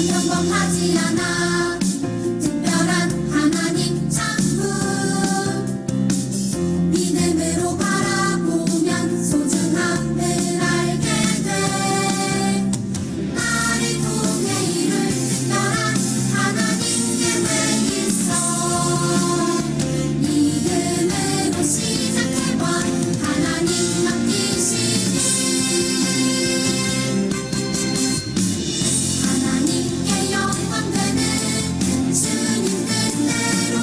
평범하지 않아 특별한 하나님 창품 믿음으로 바라보면 소중함을 알게 돼. 나를 통해 이룰 특별한 하나님 계획 있어. 믿음으로 시작해봐. 하나님 맡기시니 하나님께 영광 되는 주님 뜻대로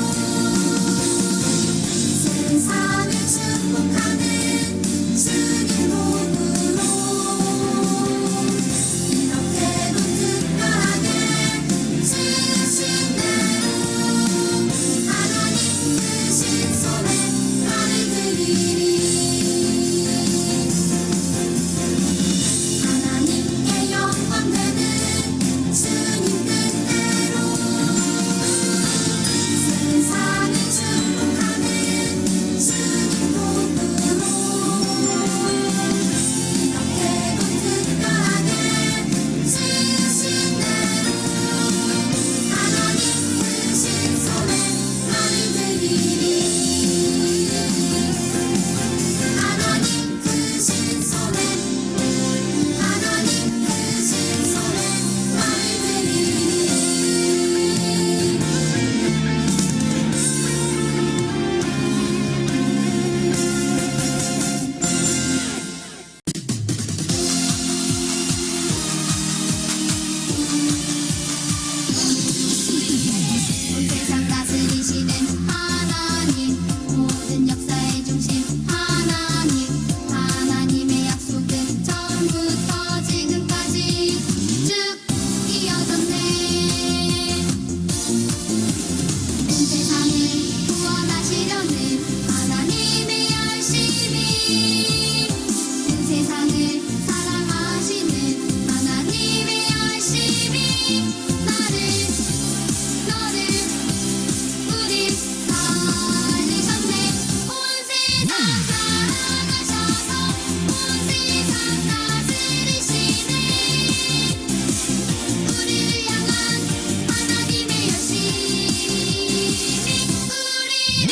세상을 축복하는 주님 복으로 이렇게도 특별하게 지으신 대로 하나님 크신 손에 나를 드리리. 하나님께 영광 되는 주님 뜻대로 세상을 축복하는 주님 복으로 이렇게도 특별하게 지으신 대로 하나님 크신 손에 나를 드리리. 하나님 크신 손에 하나님 크신 손에 나를 드리리. 온 세상 다스리시는 하나님, 모든 역사의 중심 하나님. 하나님의 약속은 처음부터 지금까지 쭉 이어졌네. 온 세상을 구원하시려는 하나님의 열심이, 온 세상을 사랑하시는 하나님의 열심이 너를 우리 살리셨네. 온 세상 사랑하셔서 온 세상 다스리시네. 우리를 향한 하나님의 열심이 우리를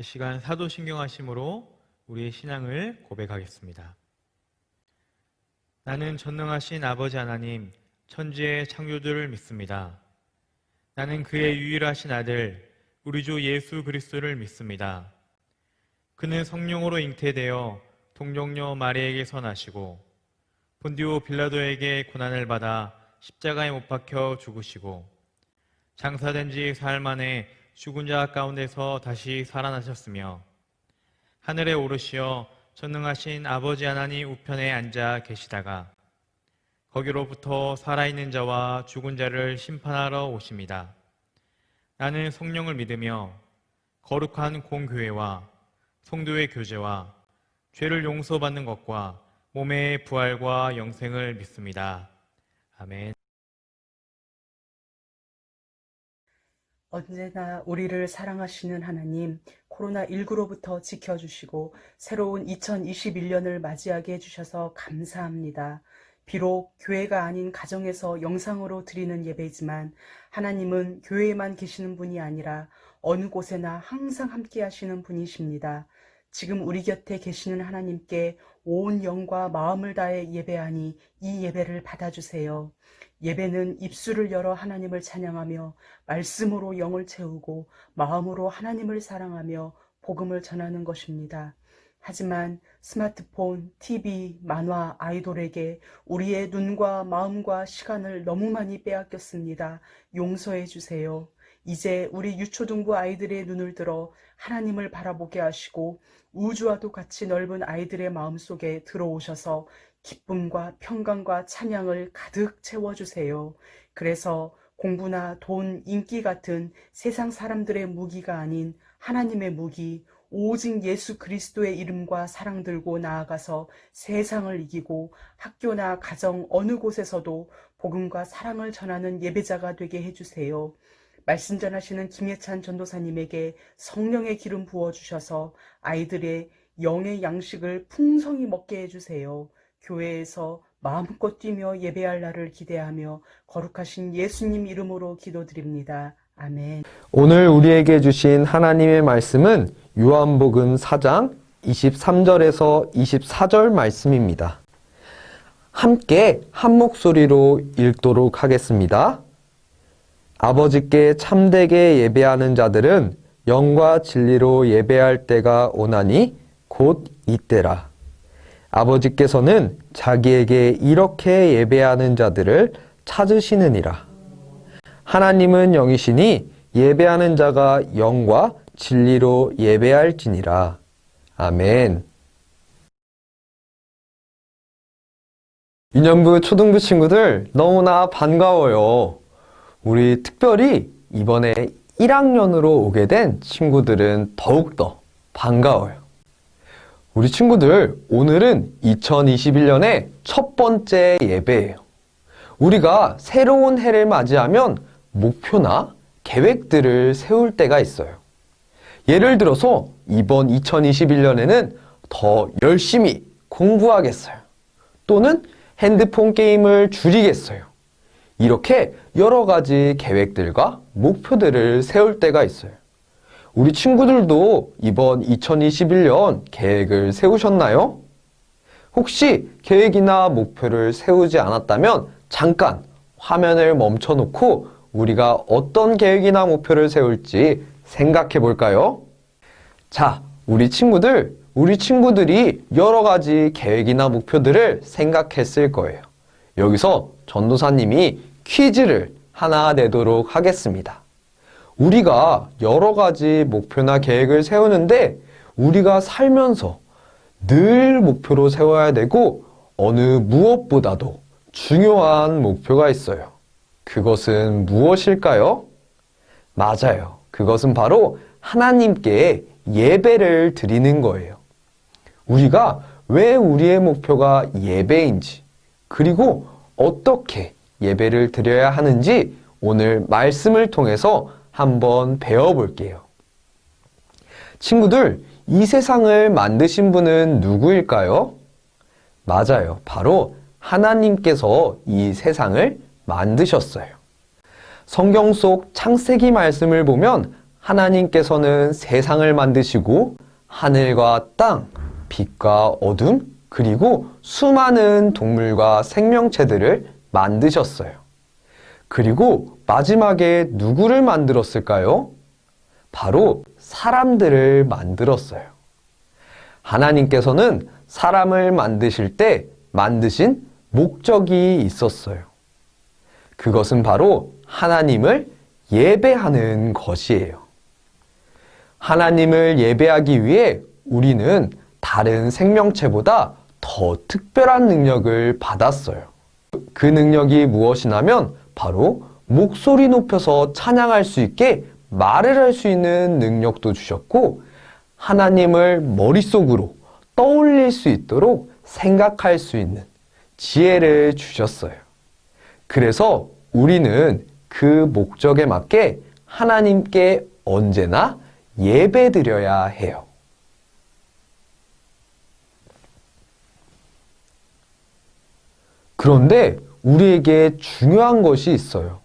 시간 사도신경하심으로 우리의 신앙을 고백하겠습니다. 나는 전능하신 아버지 하나님, 천지의 창조주를 믿습니다. 나는 그의 유일하신 아들, 우리 주 예수 그리스도를 믿습니다. 그는 성령으로 잉태되어 동정녀 마리에게서 나시고 본디오 빌라도에게 고난을 받아 십자가에 못 박혀 죽으시고 장사된 지 사흘 만에 죽은 자 가운데서 다시 살아나셨으며 하늘에 오르시어 전능하신 아버지 하나님 우편에 앉아 계시다가 거기로부터 살아있는 자와 죽은 자를 심판하러 오십니다. 나는 성령을 믿으며 거룩한 공교회와 성도의 교제와 죄를 용서받는 것과 몸의 부활과 영생을 믿습니다. 아멘. 언제나 우리를 사랑하시는 하나님, 코로나19로부터 지켜주시고 새로운 2021년을 맞이하게 해주셔서 감사합니다. 비록 교회가 아닌 가정에서 영상으로 드리는 예배지만 하나님은 교회에만 계시는 분이 아니라 어느 곳에나 항상 함께 하시는 분이십니다. 지금 우리 곁에 계시는 하나님께 온 영과 마음을 다해 예배하니 이 예배를 받아주세요. 예배는 입술을 열어 하나님을 찬양하며 말씀으로 영을 채우고 마음으로 하나님을 사랑하며 복음을 전하는 것입니다. 하지만 스마트폰, TV, 만화, 아이돌에게 우리의 눈과 마음과 시간을 너무 많이 빼앗겼습니다. 용서해 주세요. 이제 우리 유초등부 아이들의 눈을 들어 하나님을 바라보게 하시고 우주와도 같이 넓은 아이들의 마음속에 들어오셔서 기쁨과 평강과 찬양을 가득 채워주세요. 그래서 공부나 돈, 인기 같은 세상 사람들의 무기가 아닌 하나님의 무기, 오직 예수 그리스도의 이름과 사랑 들고 나아가서 세상을 이기고 학교나 가정 어느 곳에서도 복음과 사랑을 전하는 예배자가 되게 해주세요. 말씀 전하시는 김예찬 전도사님에게 성령의 기름 부어주셔서 아이들의 영의 양식을 풍성히 먹게 해주세요. 교회에서 마음껏 뛰며 예배할 날을 기대하며 거룩하신 예수님 이름으로 기도드립니다. 아멘. 오늘 우리에게 주신 하나님의 말씀은 요한복음 4장 23절에서 24절 말씀입니다. 함께 한 목소리로 읽도록 하겠습니다. 아버지께 참되게 예배하는 자들은 영과 진리로 예배할 때가 오나니 곧 이때라. 아버지께서는 자기에게 이렇게 예배하는 자들을 찾으시느니라. 하나님은 영이시니 예배하는 자가 영과 진리로 예배할지니라. 아멘. 유년부 초등부 친구들 너무나 반가워요. 우리 특별히 이번에 1학년으로 오게 된 친구들은 더욱더 반가워요. 우리 친구들, 오늘은 2021년의 첫 번째 예배예요. 우리가 새로운 해를 맞이하면 목표나 계획들을 세울 때가 있어요. 예를 들어서 이번 2021년에는 더 열심히 공부하겠어요. 또는 핸드폰 게임을 줄이겠어요. 이렇게 여러 가지 계획들과 목표들을 세울 때가 있어요. 우리 친구들도 이번 2021년 계획을 세우셨나요? 혹시 계획이나 목표를 세우지 않았다면 잠깐 화면을 멈춰놓고 우리가 어떤 계획이나 목표를 세울지 생각해 볼까요? 자, 우리 친구들이 여러 가지 계획이나 목표들을 생각했을 거예요. 여기서 전도사님이 퀴즈를 하나 내도록 하겠습니다. 우리가 여러 가지 목표나 계획을 세우는데 우리가 살면서 늘 목표로 세워야 되고 어느 무엇보다도 중요한 목표가 있어요. 그것은 무엇일까요? 맞아요. 그것은 바로 하나님께 예배를 드리는 거예요. 우리가 왜 우리의 목표가 예배인지, 그리고 어떻게 예배를 드려야 하는지 오늘 말씀을 통해서 한번 배워볼게요. 친구들, 이 세상을 만드신 분은 누구일까요? 맞아요. 바로 하나님께서 이 세상을 만드셨어요. 성경 속 창세기 말씀을 보면 하나님께서는 세상을 만드시고 하늘과 땅, 빛과 어둠, 그리고 수많은 동물과 생명체들을 만드셨어요. 그리고 마지막에 누구를 만들었을까요? 바로 사람들을 만들었어요. 하나님께서는 사람을 만드실 때 만드신 목적이 있었어요. 그것은 바로 하나님을 예배하는 것이에요. 하나님을 예배하기 위해 우리는 다른 생명체보다 더 특별한 능력을 받았어요. 그 능력이 무엇이냐면 바로 목소리 높여서 찬양할 수 있게 말을 할 수 있는 능력도 주셨고, 하나님을 머릿속으로 떠올릴 수 있도록 생각할 수 있는 지혜를 주셨어요. 그래서 우리는 그 목적에 맞게 하나님께 언제나 예배드려야 해요. 그런데 우리에게 중요한 것이 있어요.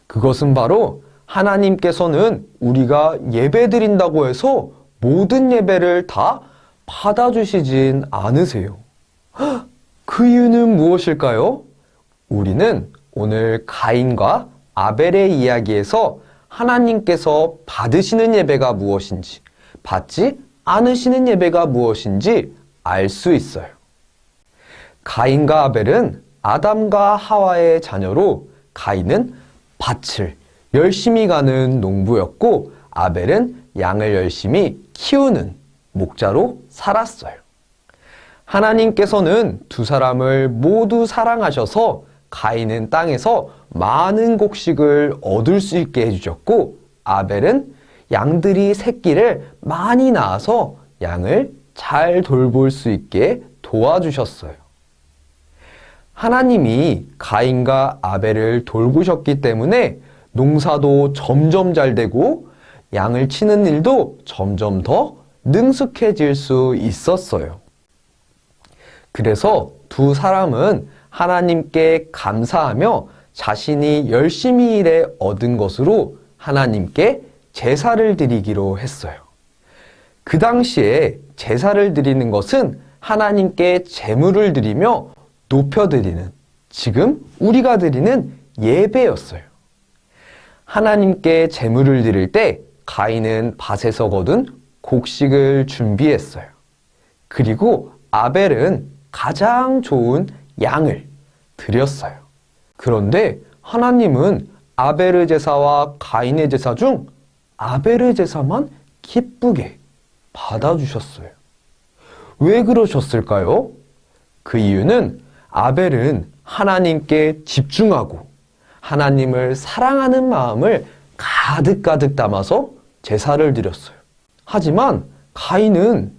그것은 바로 하나님께서는 우리가 예배드린다고 해서 모든 예배를 다 받아주시진 않으세요. 그 이유는 무엇일까요? 우리는 오늘 가인과 아벨의 이야기에서 하나님께서 받으시는 예배가 무엇인지, 받지 않으시는 예배가 무엇인지 알 수 있어요. 가인과 아벨은 아담과 하와의 자녀로, 가인은 밭을 열심히 가는 농부였고 아벨은 양을 열심히 키우는 목자로 살았어요. 하나님께서는 두 사람을 모두 사랑하셔서 가인은 땅에서 많은 곡식을 얻을 수 있게 해주셨고, 아벨은 양들이 새끼를 많이 낳아서 양을 잘 돌볼 수 있게 도와주셨어요. 하나님이 가인과 아벨을 돌보셨기 때문에 농사도 점점 잘 되고 양을 치는 일도 점점 더 능숙해질 수 있었어요. 그래서 두 사람은 하나님께 감사하며 자신이 열심히 일해 얻은 것으로 하나님께 제사를 드리기로 했어요. 그 당시에 제사를 드리는 것은 하나님께 제물을 드리며 높여드리는, 지금 우리가 드리는 예배였어요. 하나님께 제물을 드릴 때 가인은 밭에서 거둔 곡식을 준비했어요. 그리고 아벨은 가장 좋은 양을 드렸어요. 그런데 하나님은 아벨의 제사와 가인의 제사 중 아벨의 제사만 기쁘게 받아주셨어요. 왜 그러셨을까요? 그 이유는 아벨은 하나님께 집중하고 하나님을 사랑하는 마음을 가득가득 담아서 제사를 드렸어요. 하지만 가인은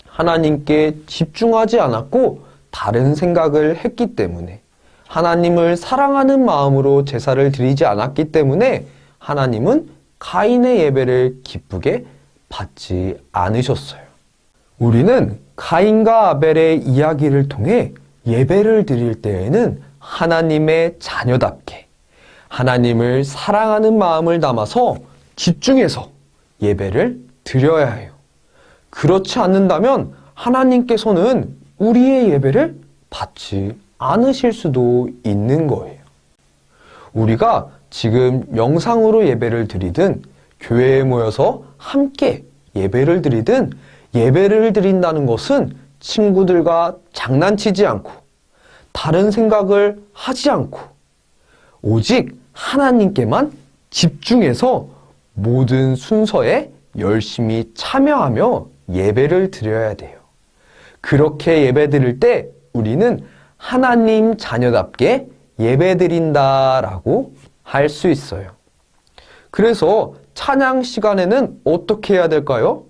하나님께 집중하지 않았고 다른 생각을 했기 때문에, 하나님을 사랑하는 마음으로 제사를 드리지 않았기 때문에 하나님은 가인의 예배를 기쁘게 받지 않으셨어요. 우리는 가인과 아벨의 이야기를 통해 예배를 드릴 때에는 하나님의 자녀답게 하나님을 사랑하는 마음을 담아서 집중해서 예배를 드려야 해요. 그렇지 않는다면 하나님께서는 우리의 예배를 받지 않으실 수도 있는 거예요. 우리가 지금 영상으로 예배를 드리든 교회에 모여서 함께 예배를 드리든, 예배를 드린다는 것은 친구들과 장난치지 않고 다른 생각을 하지 않고 오직 하나님께만 집중해서 모든 순서에 열심히 참여하며 예배를 드려야 돼요. 그렇게 예배 드릴 때 우리는 하나님 자녀답게 예배 드린다라고 할 수 있어요. 그래서 찬양 시간에는 어떻게 해야 될까요?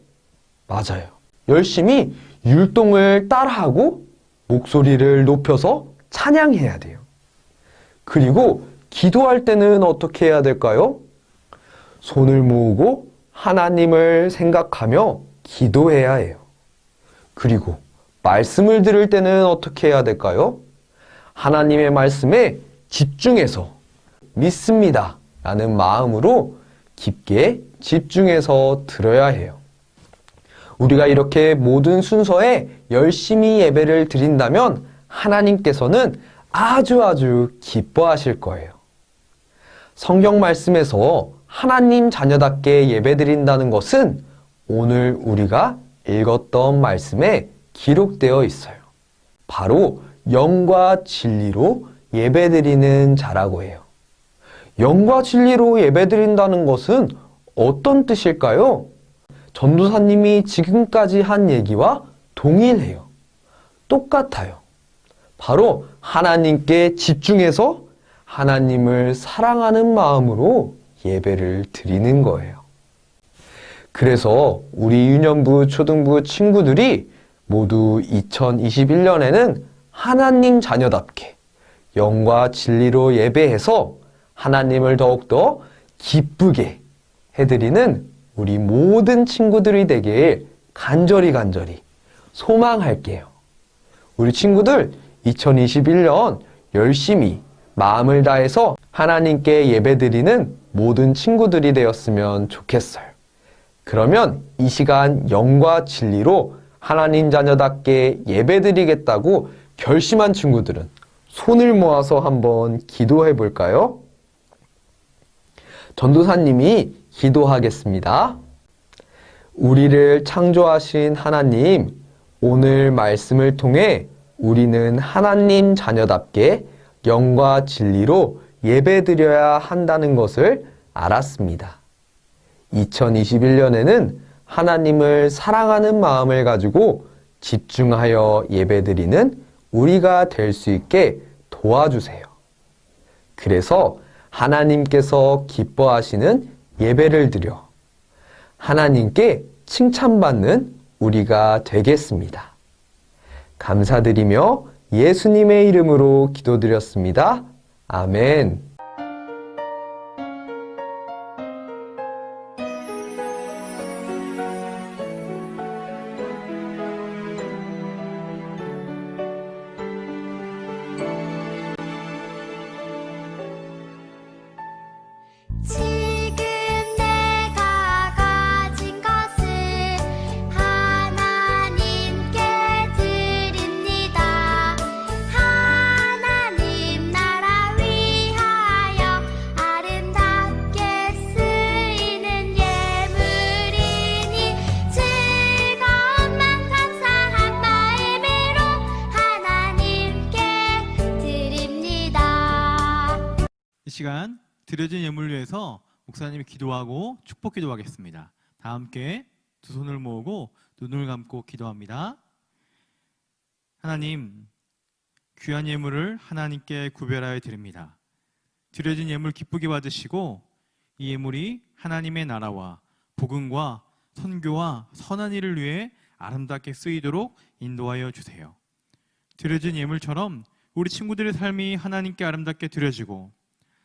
맞아요. 열심히 율동을 따라하고 목소리를 높여서 찬양해야 돼요. 그리고 기도할 때는 어떻게 해야 될까요? 손을 모으고 하나님을 생각하며 기도해야 해요. 그리고 말씀을 들을 때는 어떻게 해야 될까요? 하나님의 말씀에 집중해서 믿습니다 라는 마음으로 깊게 집중해서 들어야 해요. 우리가 이렇게 모든 순서에 열심히 예배를 드린다면 하나님께서는 아주 기뻐하실 거예요. 성경 말씀에서 하나님 자녀답게 예배드린다는 것은 오늘 우리가 읽었던 말씀에 기록되어 있어요. 바로 영과 진리로 예배드리는 자라고 해요. 영과 진리로 예배드린다는 것은 어떤 뜻일까요? 전도사님이 지금까지 한 얘기와 동일해요. 똑같아요. 바로 하나님께 집중해서 하나님을 사랑하는 마음으로 예배를 드리는 거예요. 그래서 우리 유년부, 초등부 친구들이 모두 2021년에는 하나님 자녀답게 영과 진리로 예배해서 하나님을 더욱더 기쁘게 해드리는 우리 모든 친구들이 되길 간절히 소망할게요. 우리 친구들 2021년 열심히 마음을 다해서 하나님께 예배드리는 모든 친구들이 되었으면 좋겠어요. 그러면 이 시간 영과 진리로 하나님 자녀답게 예배드리겠다고 결심한 친구들은 손을 모아서 한번 기도해 볼까요? 전도사님이 기도하겠습니다. 우리를 창조하신 하나님, 오늘 말씀을 통해 우리는 하나님 자녀답게 영과 진리로 예배드려야 한다는 것을 알았습니다. 2021년에는 하나님을 사랑하는 마음을 가지고 집중하여 예배드리는 우리가 될 수 있게 도와주세요. 그래서 하나님께서 기뻐하시는 예배를 드려 하나님께 칭찬받는 우리가 되겠습니다. 감사드리며 예수님의 이름으로 기도드렸습니다. 아멘. 지금 내가 가진 것을 하나님께 드립니다. 하나님 나라 위하여 아름답게 쓰이는 예물이니 즐거움만 감사한 마음으로 하나님께 드립니다. 이 시간 드려진 예물을 위해서 목사님이 기도하고 축복 기도하겠습니다. 다 함께 두 손을 모으고 눈을 감고 기도합니다. 하나님, 귀한 예물을 하나님께 구별하여 드립니다. 드려진 예물 기쁘게 받으시고 이 예물이 하나님의 나라와 복음과 선교와 선한 일을 위해 아름답게 쓰이도록 인도하여 주세요. 드려진 예물처럼 우리 친구들의 삶이 하나님께 아름답게 드려지고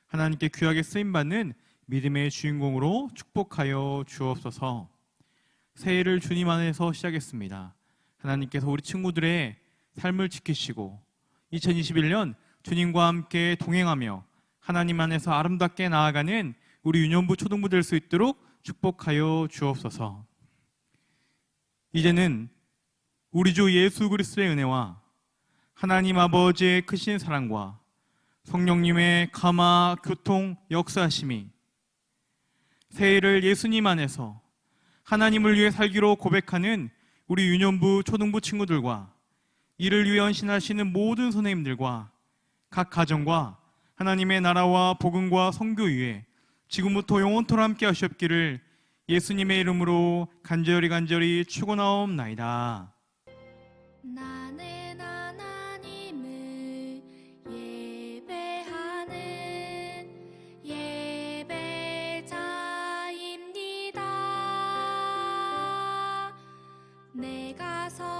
하나님께 귀하게 쓰임받는 믿음의 주인공으로 축복하여 주옵소서. 새해를 주님 안에서 시작했습니다. 하나님께서 우리 친구들의 삶을 지키시고 2021년 주님과 함께 동행하며 하나님 안에서 아름답게 나아가는 우리 유년부 초등부 될 수 있도록 축복하여 주옵소서. 이제는 우리 주 예수 그리스도의 은혜와 하나님 아버지의 크신 사랑과 성령님의 감화, 교통, 역사하심이 새해를 예수님 안에서 하나님을 위해 살기로 고백하는 우리 유년부, 초등부 친구들과 이를 위해 헌신하시는 모든 선생님들과 각 가정과 하나님의 나라와 복음과 선교 위에 지금부터 영원토록 함께 하시옵기를 예수님의 이름으로 간절히 축원하옵나이다. 나는 하나님을 예배하는 예배자입니다. 내가 서